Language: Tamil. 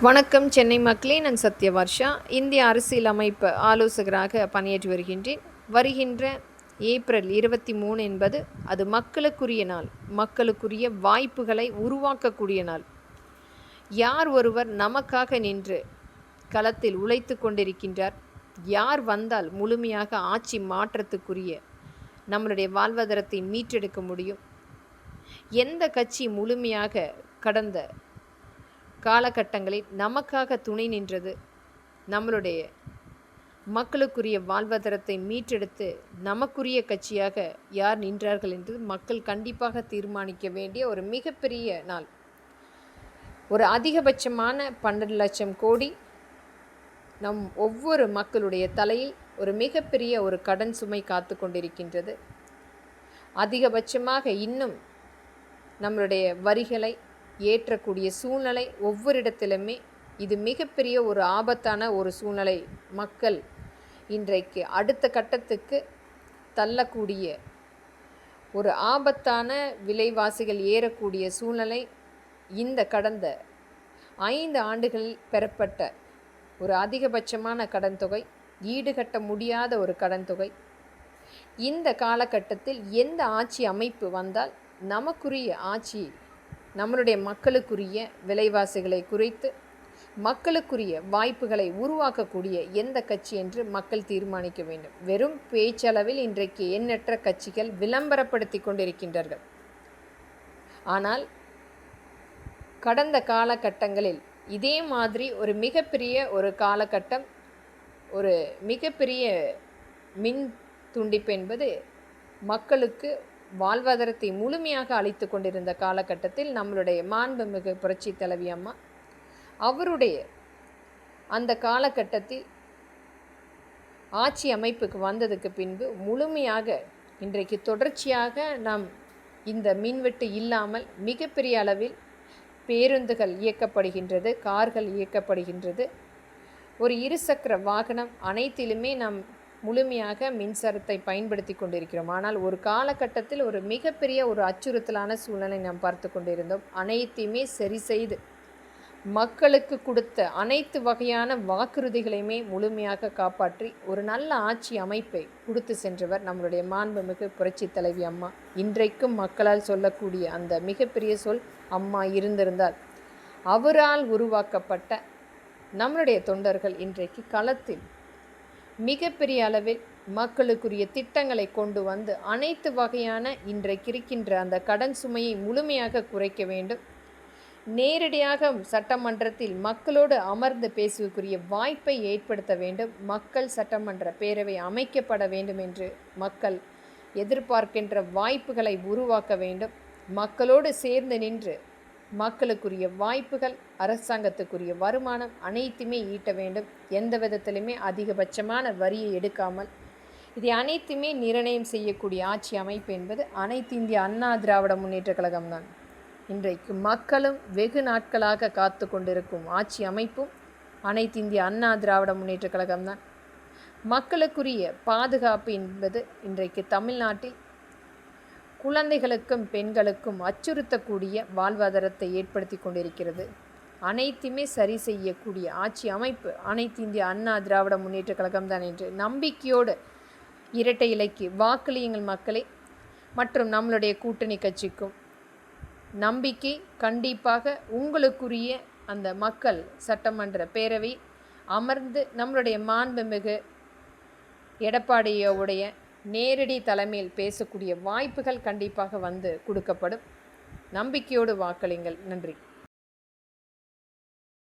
வணக்கம் சென்னை மக்களே, நான் சத்யவர்ஷா. இந்திய அரசியல் அமைப்பு ஆலோசகராக பணியாற்றி வருகின்றேன். வருகின்ற ஏப்ரல் 23 என்பது அது மக்களுக்குரிய நாள், மக்களுக்குரிய வாய்ப்புகளை உருவாக்கக்கூடிய நாள். யார் ஒருவர் நமக்காக நின்று களத்தில் உழைத்து கொண்டிருக்கின்றார், யார் வந்தால் முழுமையாக ஆட்சி மாற்றத்துக்குரிய நம்மளுடைய வாழ்வாதாரத்தை மீட்டெடுக்க முடியும், எந்த கட்சி முழுமையாக கடந்த காலகட்டங்களில் நமக்காக துணை நின்றது, நம்மளுடைய மக்களுக்குரிய வாழ்வாதாரத்தை மீட்டெடுத்து நமக்குரிய கட்சியாக யார் நின்றார்கள் என்று மக்கள் கண்டிப்பாக தீர்மானிக்க வேண்டிய ஒரு மிகப்பெரிய நாள். ஒரு அதிகபட்சமான 12 லட்சம் கோடி நம் ஒவ்வொரு மக்களுடைய தலையில் ஒரு மிகப்பெரிய ஒரு கடன் சுமை காத்து கொண்டிருக்கின்றது. அதிகபட்சமாக இன்னும் நம்மளுடைய வரிகளை ஏற்றக்கூடிய சூழ்நிலை ஒவ்வொரு இடத்திலுமே இது மிகப்பெரிய ஒரு ஆபத்தான ஒரு சூழ்நிலை. மக்கள் இன்றைக்கு அடுத்த கட்டத்துக்கு தள்ளக்கூடிய ஒரு ஆபத்தான விலைவாசிகள் ஏறக்கூடிய சூழ்நிலை. இந்த கடந்த 5 ஆண்டுகளில் பெறப்பட்ட ஒரு அதிகபட்சமான கடன் தொகை, ஈடுகட்ட முடியாத ஒரு கடன் தொகை. இந்த காலகட்டத்தில் எந்த ஆட்சி அமைப்பு வந்தால் நமக்குரிய ஆட்சி, நம்மளுடைய மக்களுக்குரிய விலைவாசிகளை குறைத்து மக்களுக்குரிய வாய்ப்புகளை உருவாக்கக்கூடிய எந்த கட்சி என்று மக்கள் தீர்மானிக்க வேண்டும். வெறும் பேச்சளவில் இன்றைக்கு எண்ணற்ற கட்சிகள் விளம்பரப்படுத்தி கொண்டிருக்கின்றார்கள். ஆனால் கடந்த காலகட்டங்களில் இதே மாதிரி ஒரு மிகப்பெரிய ஒரு காலகட்டம், ஒரு மிகப்பெரிய மின் துண்டிப்பு என்பது மக்களுக்கு வாழ்வாதாரத்தை முழுமையாக அளித்து கொண்டிருந்த காலகட்டத்தில் நம்மளுடைய மாண்புமிகு புரட்சி தலைவி அம்மா அவருடைய அந்த காலகட்டத்தில் ஆட்சி அமைப்புக்கு வந்ததுக்கு பின்பு முழுமையாக இன்றைக்கு தொடர்ச்சியாக நாம் இந்த மின்வெட்டு இல்லாமல் மிகப்பெரிய அளவில் பேருந்துகள் இயக்கப்படுகின்றது, கார்கள் இயக்கப்படுகின்றது, ஒரு இருசக்கர வாகனம் அனைத்திலுமே நாம் முழுமையாக மின்சாரத்தை பயன்படுத்தி கொண்டிருக்கிறோம். ஆனால் ஒரு காலகட்டத்தில் ஒரு மிகப்பெரிய ஒரு அச்சுறுத்தலான சூழ்நிலை நாம் பார்த்து கொண்டிருந்தோம். அனைத்தையுமே சரி செய்து மக்களுக்கு கொடுத்த அனைத்து வகையான வாக்குறுதிகளையுமே முழுமையாக காப்பாற்றி ஒரு நல்ல ஆட்சி அமைப்பை கொடுத்து சென்றவர் நம்மளுடைய மாண்புமிகு புரட்சி தலைவி அம்மா. இன்றைக்கும் மக்களால் சொல்லக்கூடிய அந்த மிகப்பெரிய சொல் அம்மா இருந்திருந்தால். அவரால் உருவாக்கப்பட்ட நம்மளுடைய தொண்டர்கள் இன்றைக்கு களத்தில் மிகப்பெரிய அளவில் மக்களுக்குரிய திட்டங்களை கொண்டு வந்து அனைத்து வகையான இன்றைக்கு இருக்கின்ற அந்த கடன் சுமையை முழுமையாக குறைக்க வேண்டும். நேரடியாக சட்டமன்றத்தில் மக்களோடு அமர்ந்து பேசுவதற்குரிய வாய்ப்பை ஏற்படுத்த வேண்டும். மக்கள் சட்டமன்ற பேரவை அமைக்கப்பட வேண்டும் என்று மக்கள் எதிர்பார்க்கின்ற வாய்ப்புகளை உருவாக்க வேண்டும். மக்களோடு சேர்ந்து நின்று மக்களுக்குரிய வாய்ப்புகள், அரசாங்கத்துக்குரிய வருமானம் அனைத்துமே ஈட்ட வேண்டும். எந்த விதத்திலுமே அதிகபட்சமான வரியை எடுக்காமல் இதை அனைத்துமே நிர்ணயம் செய்யக்கூடிய ஆட்சி அமைப்பு என்பது அனைத்து இந்திய அண்ணா திராவிட முன்னேற்ற கழகம்தான். இன்றைக்கு மக்களும் வெகு நாட்களாக காத்து கொண்டிருக்கும் ஆட்சி அமைப்பும் அனைத்து இந்திய அண்ணா திராவிட முன்னேற்ற கழகம்தான். மக்களுக்குரிய பாதுகாப்பு என்பது இன்றைக்கு தமிழ்நாட்டில் குழந்தைகளுக்கும் பெண்களுக்கும் அச்சுறுத்தக்கூடிய வாழ்வாதாரத்தை ஏற்படுத்தி கொண்டிருக்கிறது. அனைத்துமே சரி செய்யக்கூடிய ஆட்சி அமைப்பு அனைத்து இந்திய அண்ணா திராவிட முன்னேற்ற கழகம்தான் என்று நம்பிக்கையோடு இரட்டை இலைக்கு வாக்களியுங்கள் மக்களே. மற்றும் நம்மளுடைய கூட்டணி கட்சிக்கும் நம்பிக்கை கண்டிப்பாக உங்களுக்குரிய அந்த மக்கள் சட்டமன்ற பேரவை அமர்ந்து நம்மளுடைய மாண்புமிகு எடப்பாடியோடைய நேரடி தலைமையில் பேசக்கூடிய வாய்ப்புகள் கண்டிப்பாக வந்து கொடுக்கப்படும். நம்பிக்கையோடு வாக்களிங்கள். நன்றி.